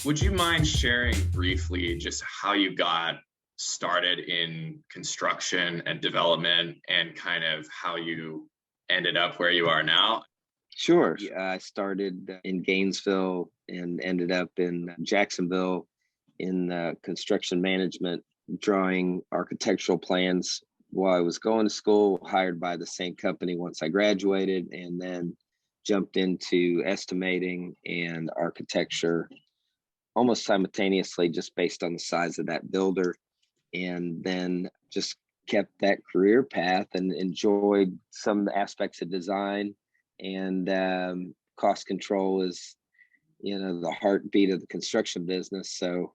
Would you mind sharing briefly just how you got started in construction and development and kind of how you ended up where you are now? Sure. Yeah, I started in Gainesville and ended up in Jacksonville in construction management, drawing architectural plans while I was going to school, hired by the same company once I graduated, and then jumped into estimating and architecture almost simultaneously, just based on the size of that builder. And then just kept that career path and enjoyed some of the aspects of design. And cost control is, the heartbeat of the construction business. So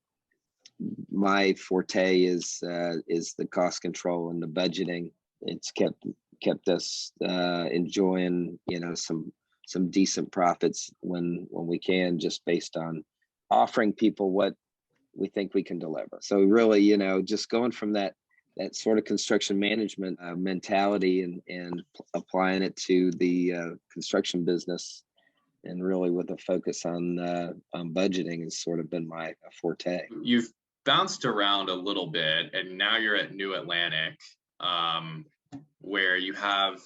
my forte is the cost control and the budgeting. It's kept us enjoying, some decent profits when we can, just based on offering people what we think we can deliver. So really, just going from that sort of construction management mentality and applying it to the construction business, and really with a focus on budgeting has sort of been my forte. You've bounced around a little bit, and now you're at New Atlantic, where you have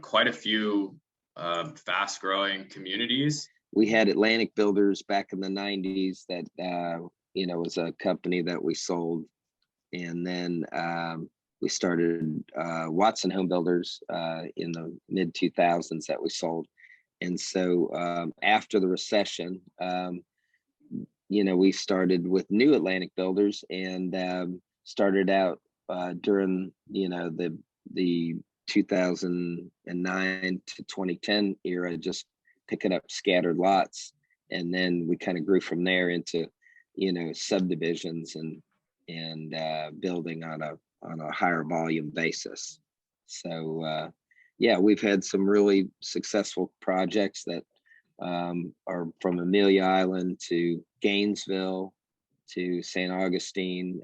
quite a few fast-growing communities. We had Atlantic Builders back in the 90s that was a company that we sold, and then we started Watson Homebuilders in the mid 2000s that we sold. And so after the recession, we started with New Atlantic Builders, and started out during the 2009 to 2010 era, just picking up scattered lots. And then we kind of grew from there into subdivisions and building on a higher volume basis. So we've had some really successful projects that are from Amelia Island to Gainesville to St. Augustine,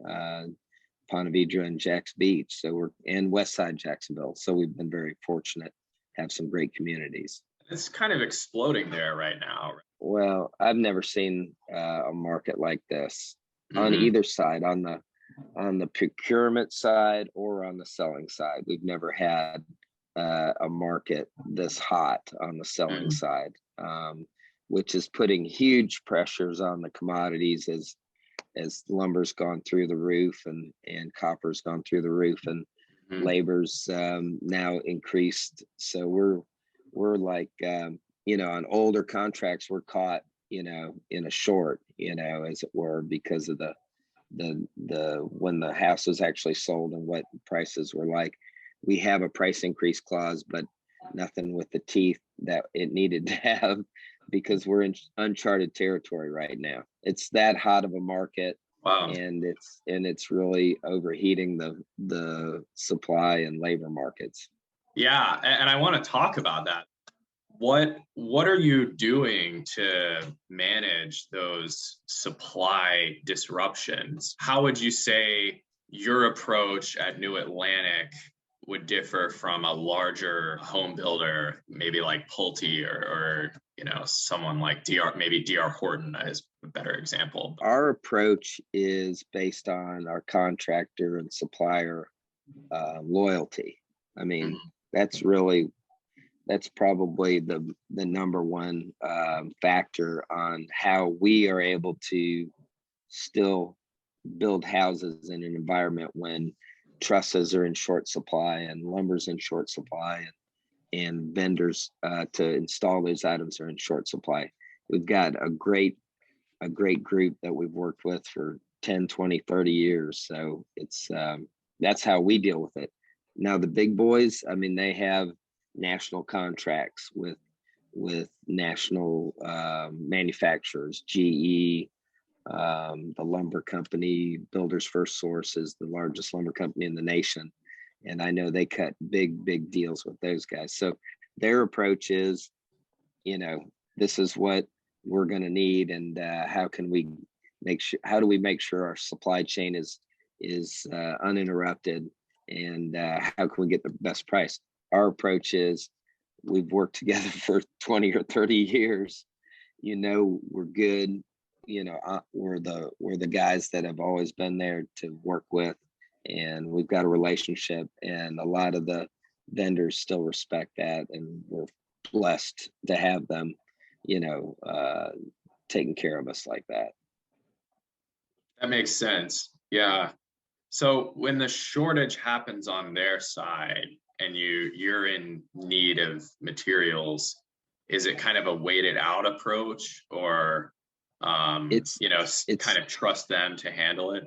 Ponte Vedra, and Jacks Beach. So and West Side Jacksonville. So we've been very fortunate to have some great communities. It's kind of exploding there right now. Well, I've never seen a market like this on either side, on the procurement side or on the selling side. We've never had a market this hot on the selling side, which is putting huge pressures on the commodities as lumber's gone through the roof and copper's gone through the roof, and labor's now increased. So we're like, on older contracts, we're caught, in a short, as it were, because of the when the house was actually sold and what prices were like. We have a price increase clause, but nothing with the teeth that it needed to have, because we're in uncharted territory right now. It's that hot of a market. Wow. And it's really overheating the supply and labor markets. Yeah, and I want to talk about that. What are you doing to manage those supply disruptions? How would you say your approach at New Atlantic would differ from a larger home builder, maybe like Pulte or someone like DR Horton is a better example? Our approach is based on our contractor and supplier loyalty. I mean, that's probably the number one factor on how we are able to still build houses in an environment when trusses are in short supply and lumber's in short supply, and vendors to install those items are in short supply. We've got a great group that we've worked with for 10, 20, 30 years. So it's that's how we deal with it. Now the big boys, I mean, they have national contracts with national manufacturers. GE, the lumber company, Builders First Source is the largest lumber company in the nation, and I know they cut big deals with those guys. So their approach is, this is what we're going to need, and how do we make sure our supply chain is uninterrupted, and how can we get the best price? Our approach is, we've worked together for 20 or 30 years. We're good. we're the guys that have always been there to work with, and we've got a relationship, and a lot of the vendors still respect that, and we're blessed to have them, taking care of us like that. That makes sense. Yeah. So when the shortage happens on their side and you're in need of materials, is it kind of a weighted out approach, or It's kind of trust them to handle it?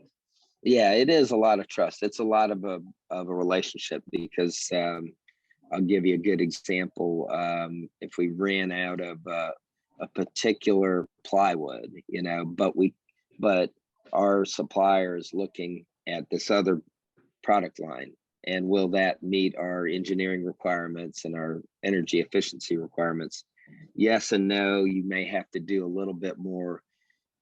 Yeah, it is a lot of trust. It's a lot of a relationship, because I'll give you a good example. If we ran out of a particular plywood, but our supplier is looking at this other product line, and will that meet our engineering requirements and our energy efficiency requirements? Yes and no. You may have to do a little bit more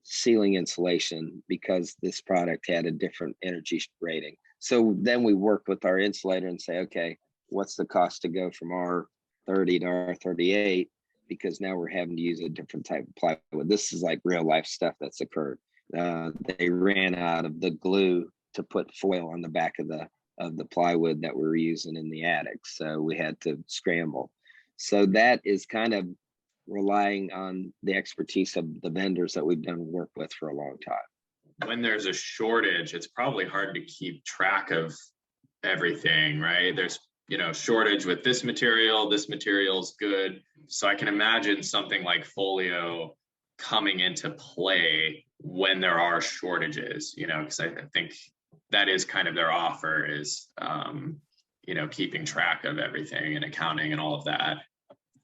ceiling insulation because this product had a different energy rating. So then we work with our insulator and say, okay, what's the cost to go from R30 to R38? Because now we're having to use a different type of plywood. This is like real life stuff that's occurred. They ran out of the glue to put foil on the back of the plywood that we were using in the attic, so we had to scramble. So that is kind of relying on the expertise of the vendors that we've done work with for a long time. When there's a shortage, it's probably hard to keep track of everything, right? There's shortage with this material's good. So I can imagine something like folio coming into play when there are shortages, because I think that is kind of their offer, is keeping track of everything and accounting and all of that.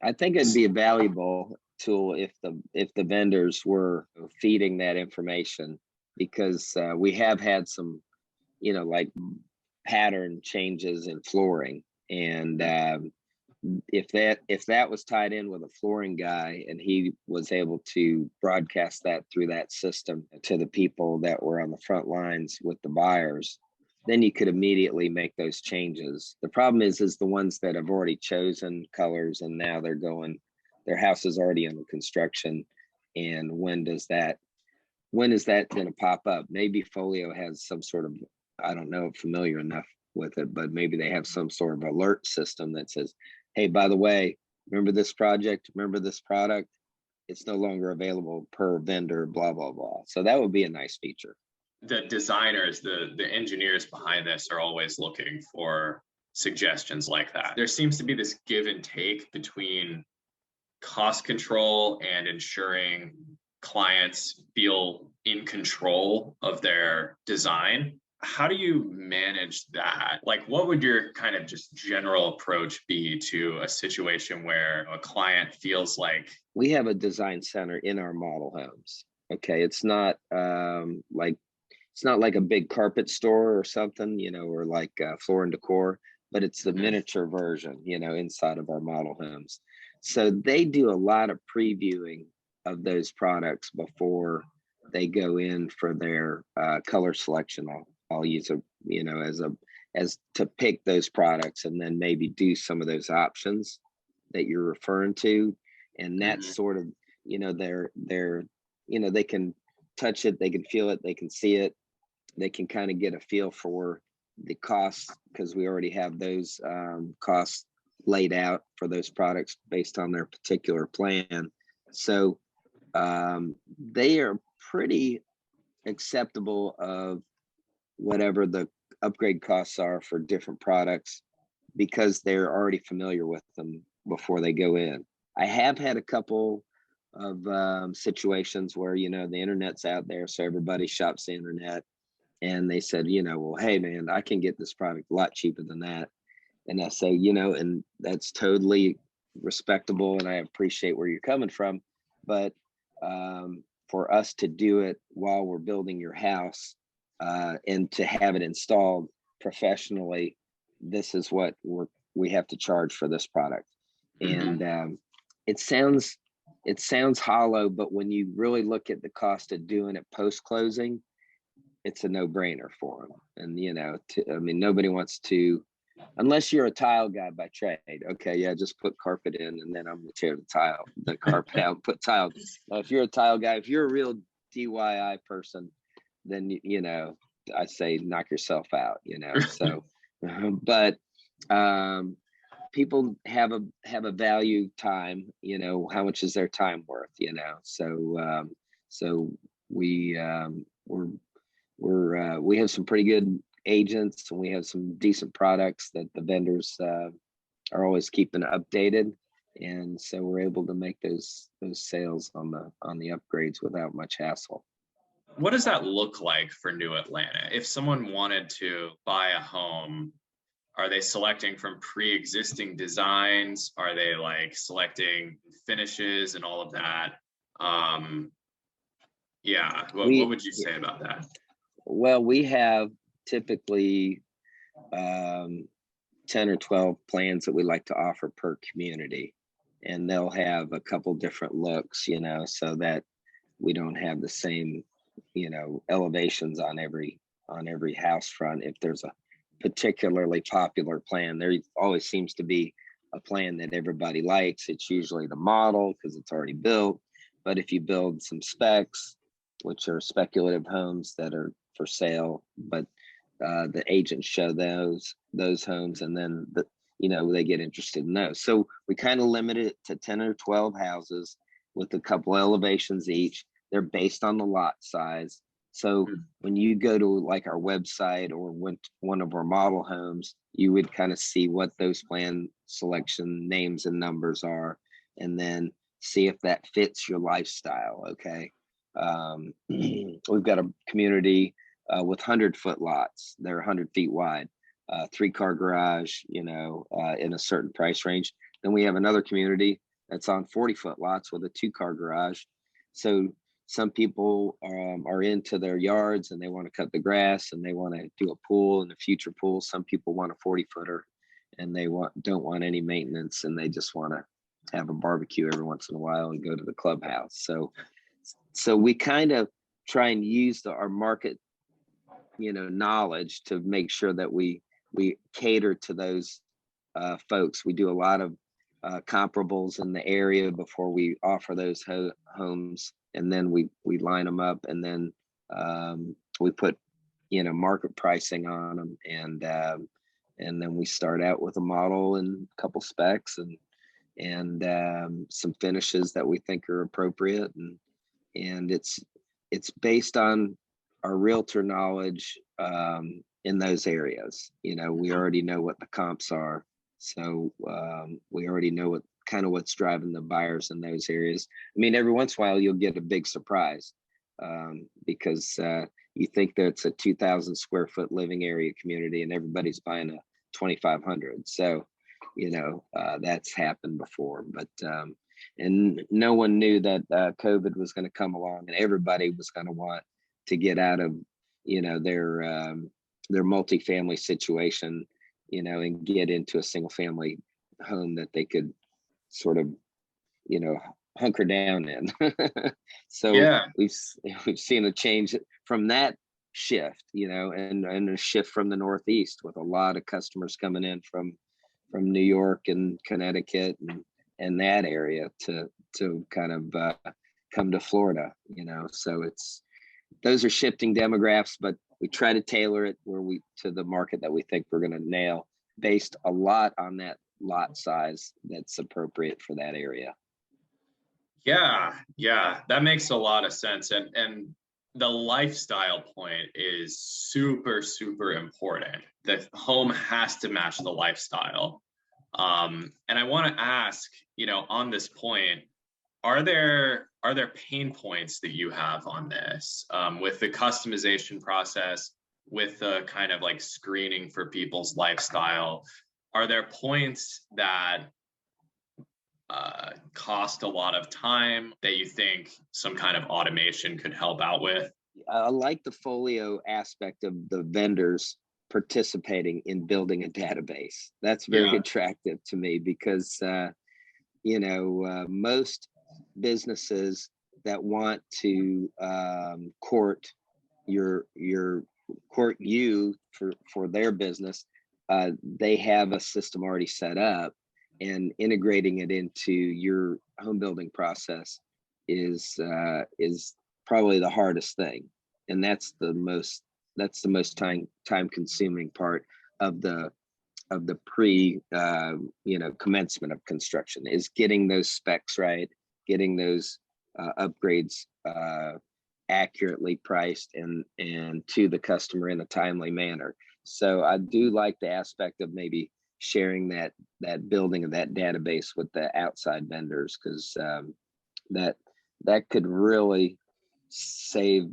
I think it'd be a valuable tool if the vendors were feeding that information, because we have had some, like pattern changes in flooring, and if that was tied in with a flooring guy and he was able to broadcast that through that system to the people that were on the front lines with the buyers, then you could immediately make those changes. The problem is the ones that have already chosen colors and now their house is already under construction. And when is that going to pop up? Maybe folio has some sort of, I don't know, familiar enough with it, but maybe they have some sort of alert system that says, hey, by the way, remember this project, remember this product, it's no longer available per vendor, blah, blah, blah. So that would be a nice feature. The designers, the engineers behind this are always looking for suggestions like that. There seems to be this give and take between cost control and ensuring clients feel in control of their design. How do you manage that? Like, what would your kind of just general approach be to a situation where a client feels like... We have a design center in our model homes. Okay, it's not like a big carpet store or something, or like floor and decor, but it's the miniature version, inside of our model homes. So they do a lot of previewing of those products before they go in for their color selection. I'll use as to pick those products, and then maybe do some of those options that you're referring to. And that's sort of, they're they can touch it, they can feel it, they can see it. They can kind of get a feel for the costs, because we already have those costs laid out for those products based on their particular plan. So they are pretty acceptable of whatever the upgrade costs are for different products, because they're already familiar with them before they go in. I have had a couple of situations where, the internet's out there, so everybody shops the internet. And they said, well, hey, man, I can get this product a lot cheaper than that. And I say, and that's totally respectable, and I appreciate where you're coming from. But for us to do it while we're building your house and to have it installed professionally, this is what we have to charge for this product. And it sounds hollow, but when you really look at the cost of doing it post-closing, it's a no-brainer for them. And, nobody wants to, unless you're a tile guy by trade. Okay, yeah, just put carpet in, and then I'm going to tear the carpet out, put tile. Now, if you're a tile guy, if you're a real DIY person, then you know, I say knock yourself out, you know. So but people have a value time, you know, how much is their time worth, you know. So so we we have some pretty good agents, and we have some decent products that the vendors are always keeping updated, and so we're able to make those sales on the upgrades without much hassle. What does that look like for New Atlanta? If someone wanted to buy a home, are they selecting from pre-existing designs? Are they like selecting finishes and all of that? Yeah, what would you say about that? Well, we have typically 10 or 12 plans that we like to offer per community, and they'll have a couple different looks, you know, so that we don't have the same, you know, elevations on every house front. If there's a particularly popular plan, there always seems to be a plan that everybody likes. It's usually the model because it's already built. But if you build some specs, which are speculative homes that are for sale, but the agents show those homes, and then you know, they get interested in those. So we kind of limit it to 10 or 12 houses with a couple elevations each. They're based on the lot size. So when you go to like our website or went to one of our model homes, you would kind of see what those plan selection names and numbers are, and then see if that fits your lifestyle. Okay. We've got a community with 100-foot lots. They're 100 feet wide, 3-car garage, you know, in a certain price range. Then we have another community that's on 40-foot lots with a 2-car garage. So some people are into their yards and they want to cut the grass and they want to do a pool and a future pool. Some people want a 40-footer and they don't want any maintenance, and they just want to have a barbecue every once in a while and go to the clubhouse. So we kind of try and use our market, you know, knowledge to make sure that we cater to those folks. We do a lot of comparables in the area before we offer those homes, and then we line them up, and then we put, you know, market pricing on them, and then we start out with a model and a couple specs and some finishes that we think are appropriate, and it's based on our realtor knowledge in those areas. You know, we already know what the comps are, so we already know what's driving the buyers in those areas. I mean, every once in a while you'll get a big surprise because you think that it's a 2,000 square foot living area community and everybody's buying a 2,500. So, you know, that's happened before, but and no one knew that COVID was going to come along and everybody was going to want to get out of, you know, their multifamily situation, you know, and get into a single family home that they could sort of, you know, hunker down in. So Yeah. we've seen a change from that shift, you know, and a shift from the Northeast with a lot of customers coming in from New York and Connecticut and that area to kind of come to Florida, you know. So those are shifting demographics, but we try to tailor it to the market that we think we're going to nail, based a lot on that lot size that's appropriate for that area. Yeah, that makes a lot of sense. And the lifestyle point is super, super important. The home has to match the lifestyle. And I want to ask, you know, on this point, are there pain points that you have on this with the customization process, with the kind of like screening for people's lifestyle? Are there points that cost a lot of time that you think some kind of automation could help out with? I like the folio aspect of the vendors participating in building a database. That's very attractive to me because, you know, most businesses that want to court you for their business, they have a system already set up, and integrating it into your home building process is probably the hardest thing, and that's the most time consuming part of the pre commencement of construction, is getting those specs right, getting those upgrades accurately priced and to the customer in a timely manner. So I do like the aspect of maybe sharing that building of that database with the outside vendors, because that could really save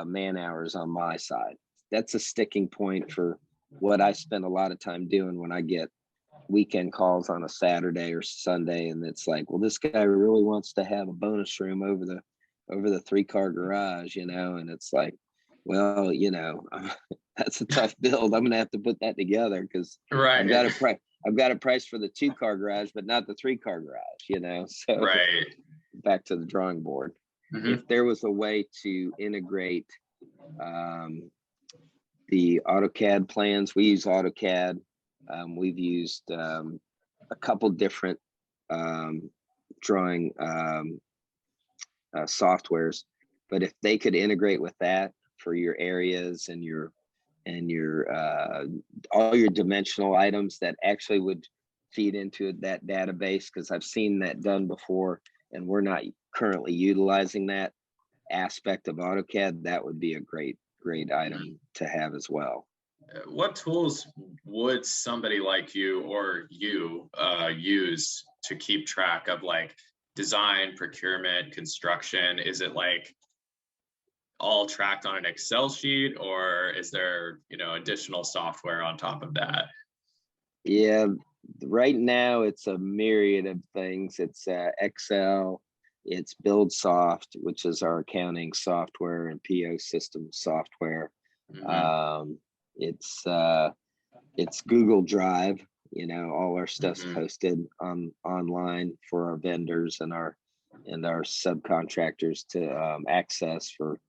man hours on my side. That's a sticking point for what I spend a lot of time doing when I get weekend calls on a Saturday or Sunday, and it's like, well, this guy really wants to have a bonus room over the 3-car garage, and it's like, well, that's a tough build. I'm gonna have to put that together, because Right. I've got a price for the 2-car garage, but not the 3-car garage, so right. Back to the drawing board. Mm-hmm. If there was a way to integrate the AutoCAD plans, we use AutoCAD. We've used a couple different drawing softwares, but if they could integrate with that for your areas and your all your dimensional items that actually would feed into that database, because I've seen that done before and we're not currently utilizing that aspect of AutoCAD, that would be a great item to have as well. What tools would somebody like you or you use to keep track of like design, procurement, construction? Is it like all tracked on an Excel sheet, or is there, additional software on top of that? Yeah, right now it's a myriad of things. It's Excel, it's BuildSoft, which is our accounting software and PO system software. Mm-hmm. It's Google Drive. All our stuff's mm-hmm. posted online for our vendors and our subcontractors to access for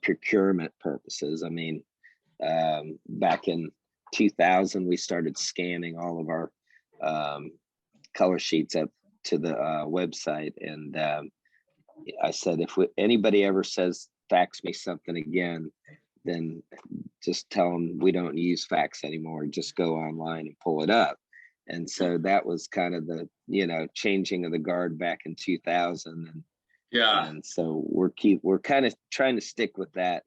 procurement purposes. I mean, back in 2000, we started scanning all of our color sheets up to the website, and I said, if anybody ever says fax me something again, then just tell them we don't use fax anymore. Just go online and pull it up. And so that was kind of the changing of the guard back in 2000. And yeah, and so we're kind of trying to stick with that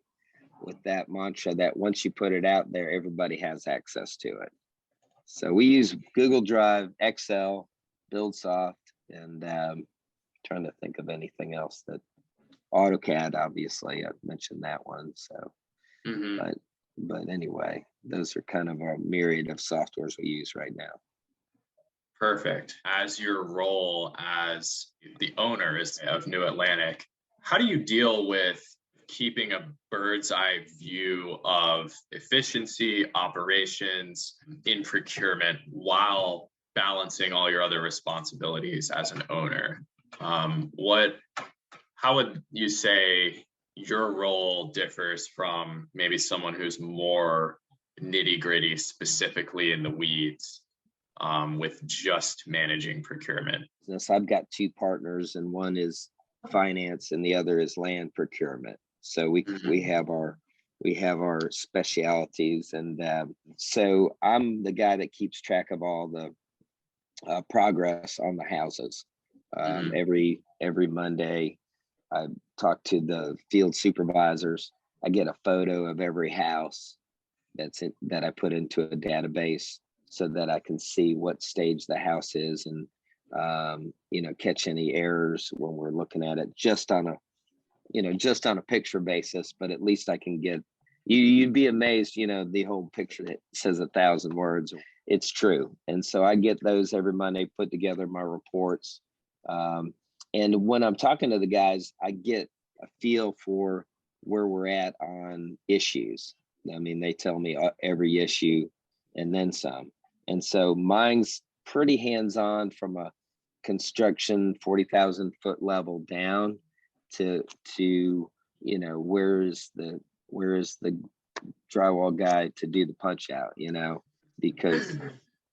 mantra that once you put it out there, everybody has access to it. So we use Google Drive, Excel, BuildSoft, and trying to think of anything else. That AutoCAD, obviously, I've mentioned that one. So, mm-hmm. but anyway, those are kind of our myriad of softwares we use right now. Perfect. As your role as the owner of New Atlantic, how do you deal with keeping a bird's eye view of efficiency, operations in procurement while balancing all your other responsibilities as an owner? How would you say your role differs from maybe someone who's more nitty-gritty, specifically in the weeds, with just managing procurement? I've got 2 partners, and one is finance and the other is land procurement. So we have our specialties, and so I'm the guy that keeps track of all the progress on the houses. Every Monday, I talk to the field supervisors. I get a photo of every house that I put into a database, so that I can see what stage the house is, and catch any errors when we're looking at it just on a picture basis. But at least I can get you'd be amazed, the whole picture that says 1,000 words. It's true. And so I get those every Monday, put together my reports. And when I'm talking to the guys, I get a feel for where we're at on issues. I mean, they tell me every issue and then some. And so mine's pretty hands-on from a construction 40,000 foot level down to where is the drywall guy to do the punch out, because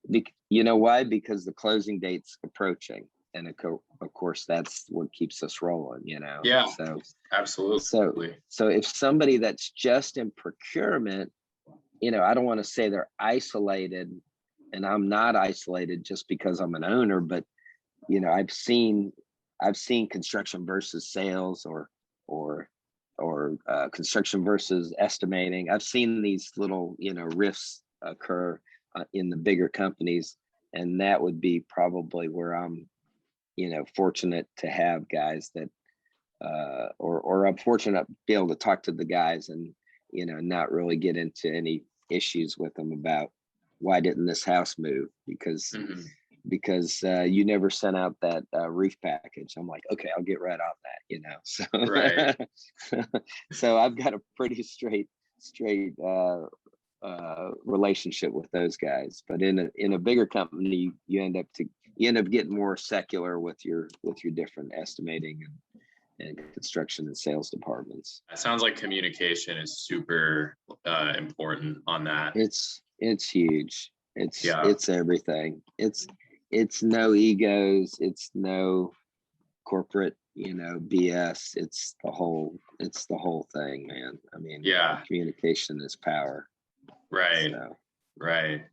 why? Because the closing date's approaching. of course, that's what keeps us rolling, Yeah, So, absolutely. so if somebody that's just in procurement, I don't want to say they're isolated, and I'm not isolated just because I'm an owner, but I've seen construction versus sales, or construction versus estimating. I've seen these little rifts occur in the bigger companies, and that would be probably where I'm fortunate to have guys that or I'm fortunate to be able to talk to the guys and not really get into any issues with them about why didn't this house move, because you never sent out that roof package. I'm like, okay, I'll get right on that, so Right. so I've got a pretty straight relationship with those guys. But in a bigger company, you end up getting more secular with your different estimating and construction and sales departments. It sounds like communication is super important on that. It's huge. It's Yeah. Everything. It's no egos. It's no corporate BS. It's the whole thing, man. I mean, Yeah. communication is power. Right. So. Right.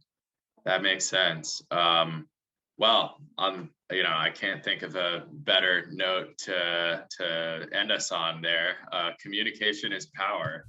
That makes sense. Well, I can't think of a better note to end us on there. Communication is power.